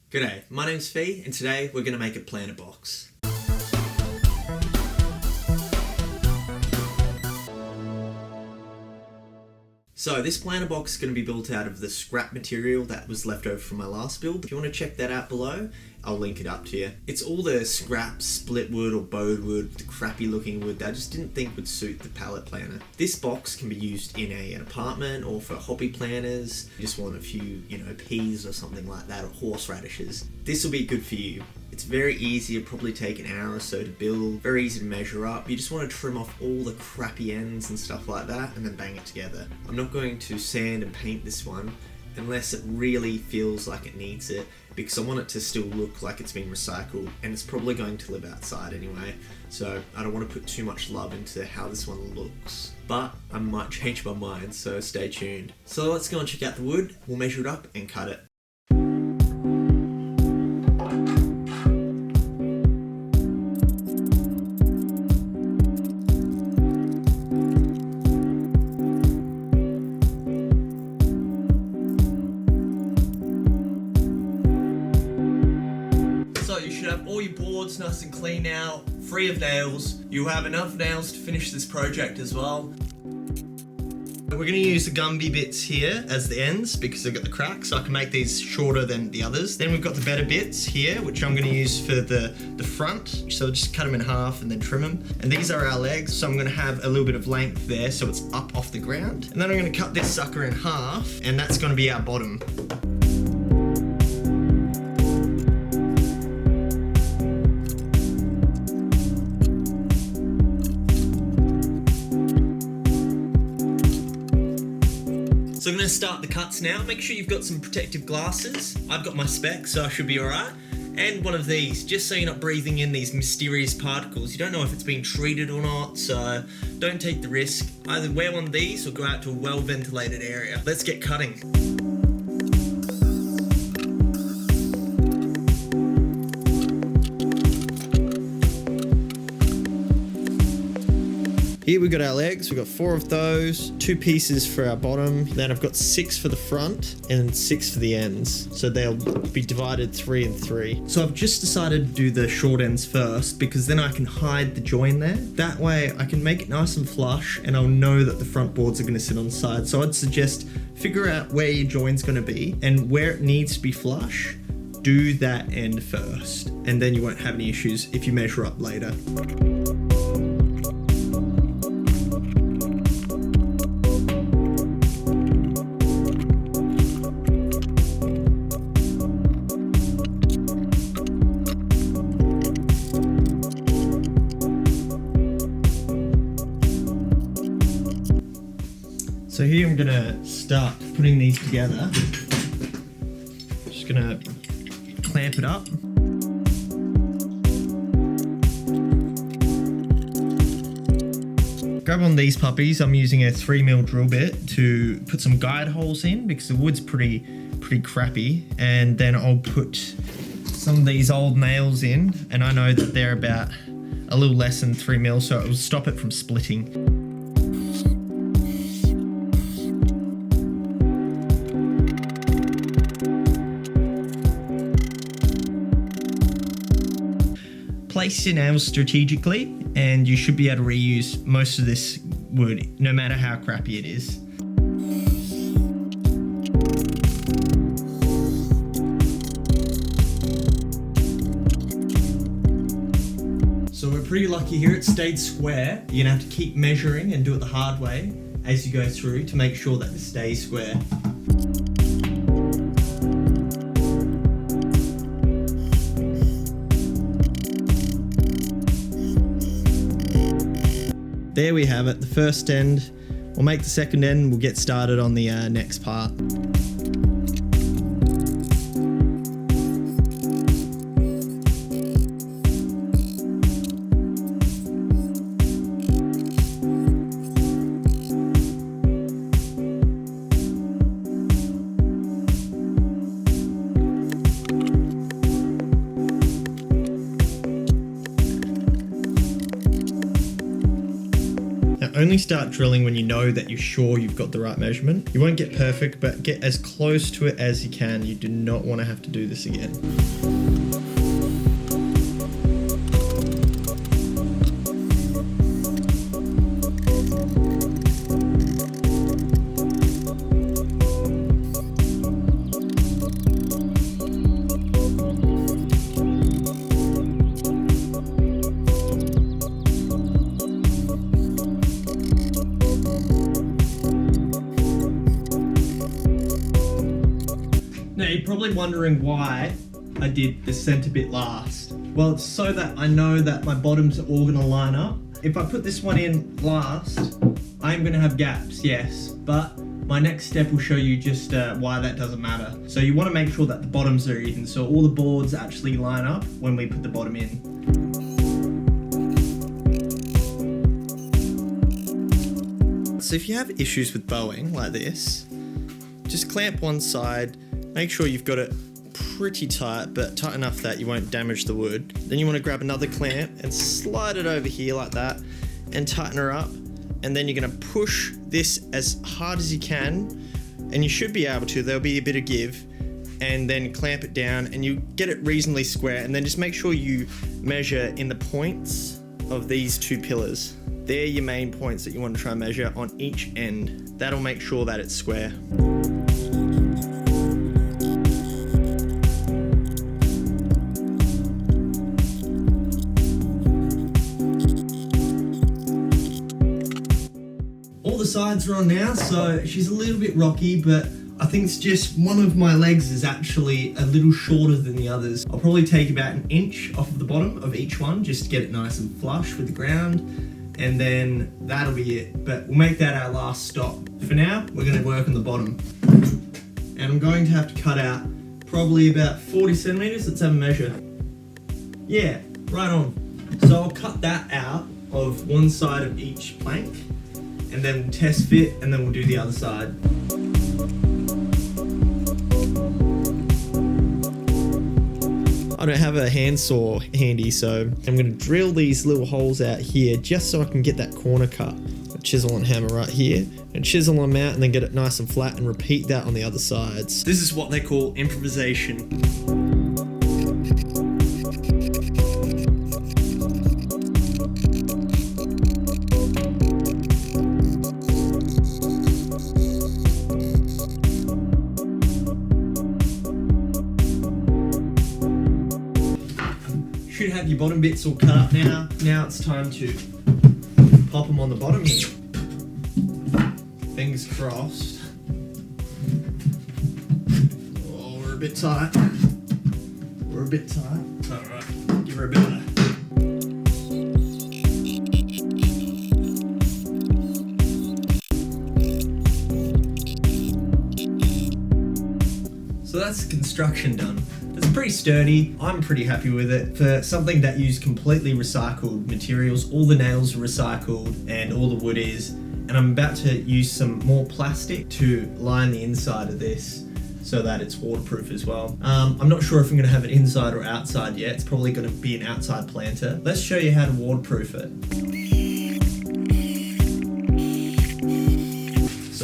G'day, my name's Phee and today we're going to make a planter box. So this planter box is going to be built out of the scrap material that was left over from my last build. If you want to check that out below, I'll link it up to you. It's all the scrap split wood or bowed wood, the crappy looking wood that I just didn't think would suit the pallet planter. This box can be used in an apartment or for hobby planters. You just want a few, peas or something like that, or horseradishes. This will be good for you. It's very easy, it'll probably take an hour or so to build, very easy to measure up. You just want to trim off all the crappy ends and stuff like that and then bang it together. I'm not going to sand and paint this one unless it really feels like it needs it, because I want it to still look like it's been recycled, and it's probably going to live outside anyway, so I don't want to put too much love into how this one looks. But I might change my mind, so stay tuned. So let's go and check out the wood, we'll measure it up and cut it. All your boards nice and clean now, free of nails. You have enough nails to finish this project as well. We're going to use the Gumby bits here as the ends because they've got the cracks, so I can make these shorter than the others. Then we've got the better bits here, which I'm going to use for the front. So just cut them in half and then trim them. And these are our legs, so I'm going to have a little bit of length there so it's up off the ground. And then I'm going to cut this sucker in half, and that's going to be our bottom. So I'm going to start the cuts now. Make sure you've got some protective glasses. I've got my specs, so I should be alright. And one of these, just so you're not breathing in these mysterious particles. You don't know if it's been treated or not, so don't take the risk. Either wear one of these or go out to a well-ventilated area. Let's get cutting. Here we've got our legs, we've got 4 of those, 2 pieces for our bottom, then I've got 6 for the front and 6 for the ends. So they'll be divided 3 and 3. So I've just decided to do the short ends first because then I can hide the join there. That way I can make it nice and flush and I'll know that the front boards are going to sit on the side. So I'd suggest figure out where your join's going to be and where it needs to be flush. Do that end first and then you won't have any issues if you measure up later. So here I'm gonna start putting these together. Just gonna clamp it up. Grab on these puppies. I'm using a 3mm drill bit to put some guide holes in because the wood's pretty crappy. And then I'll put some of these old nails in, and I know that they're about a little less than 3mm, so it will stop it from splitting. Place your nails strategically and you should be able to reuse most of this wood no matter how crappy it is. So we're pretty lucky here, it stayed square. You're gonna have to keep measuring and do it the hard way as you go through to make sure that it stays square. There we have it, the first end. We'll make the second end, we'll get started on the next part. only start drilling when you know that you're sure you've got the right measurement. You won't get perfect, but get as close to it as you can. You do not want to have to do this again. Now you're probably wondering why I did the center bit last. Well, it's so that I know that my bottoms are all gonna line up. If I put this one in last, I'm gonna have gaps, yes, but my next step will show you just why that doesn't matter. So you wanna make sure that the bottoms are even, so all the boards actually line up when we put the bottom in. So if you have issues with bowing like this, just clamp one side. Make sure you've got it pretty tight, but tight enough that you won't damage the wood. Then you want to grab another clamp and slide it over here like that and tighten her up. And then you're going to push this as hard as you can, and you should be able to. There'll be a bit of give, and then clamp it down and you get it reasonably square. And then just make sure you measure in the points of these two pillars. They're your main points that you want to try and measure on each end. That'll make sure that it's square. All the sides are on now, so she's a little bit rocky, but I think it's just one of my legs is actually a little shorter than the others. I'll probably take about an inch off of the bottom of each one just to get it nice and flush with the ground, and then that'll be it. But we'll make that our last stop. For now, we're going to work on the bottom. And I'm going to have to cut out probably about 40 centimeters. Let's have a measure. Yeah, right on. So I'll cut that out of one side of each plank, and then we'll test fit, and then we'll do the other side. I don't have a handsaw handy, so I'm going to drill these little holes out here just so I can get that corner cut. A chisel and hammer right here, and chisel them out and then get it nice and flat, and repeat that on the other sides. This is what they call improvisation. Should have your bottom bits all cut up now. Now it's time to pop them on the bottom here. Fingers crossed. Oh, we're a bit tight. We're a bit tight. Alright, give her a bit of that. So that's the construction done. It's pretty sturdy. I'm pretty happy with it. For something that used completely recycled materials, all the nails are recycled and all the wood is. And I'm about to use some more plastic to line the inside of this so that it's waterproof as well. I'm not sure if I'm going to have it inside or outside yet. It's probably going to be an outside planter. Let's show you how to waterproof it.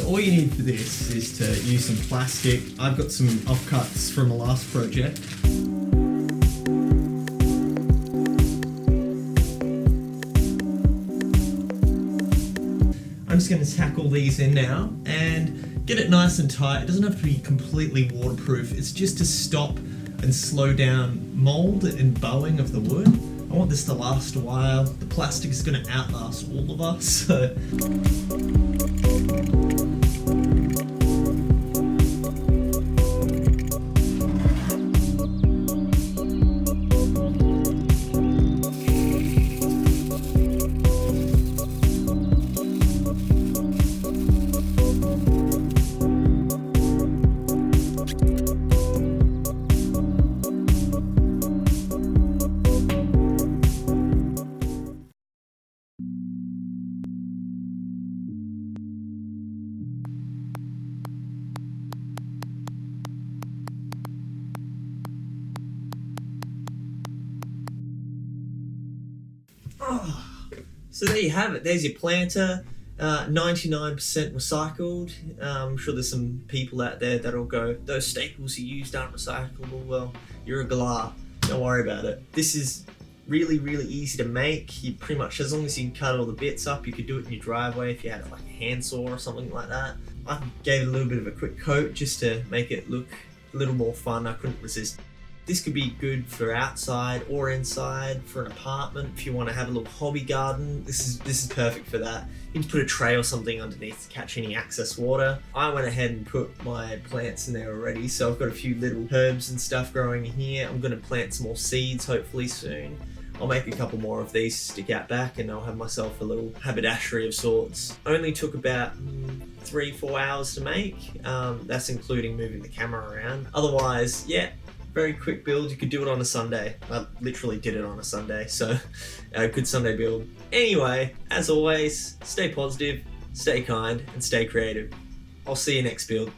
All you need for this is to use some plastic. I've got some offcuts from a last project. I'm just going to tack all these in now and get it nice and tight. It doesn't have to be completely waterproof. It's just to stop and slow down mold and bowing of the wood. I want this to last a while. The plastic is going to outlast all of us, so... So there you have it. There's your planter. 99% recycled. I'm sure there's some people out there that'll go, those staples you used aren't recyclable. Well, you're a galah. Don't worry about it. This is really, really easy to make. You pretty much, as long as you can cut all the bits up, you could do it in your driveway if you had like a handsaw or something like that. I gave it a little bit of a quick coat just to make it look a little more fun. I couldn't resist. This could be good for outside or inside for an apartment. If you want to have a little hobby garden, this is perfect for that. You can put a tray or something underneath to catch any excess water. I went ahead and put my plants in there already, so I've got a few little herbs and stuff growing in here. I'm going to plant some more seeds hopefully soon. I'll make a couple more of these, stick out back, and I'll have myself a little haberdashery of sorts. Only took about 3-4 hours to make. That's including moving the camera around. Otherwise, yeah, very quick build. You could do it on a Sunday. I literally did it on a Sunday, so a good Sunday build. Anyway, as always, stay positive, stay kind, and stay creative. I'll see you next build.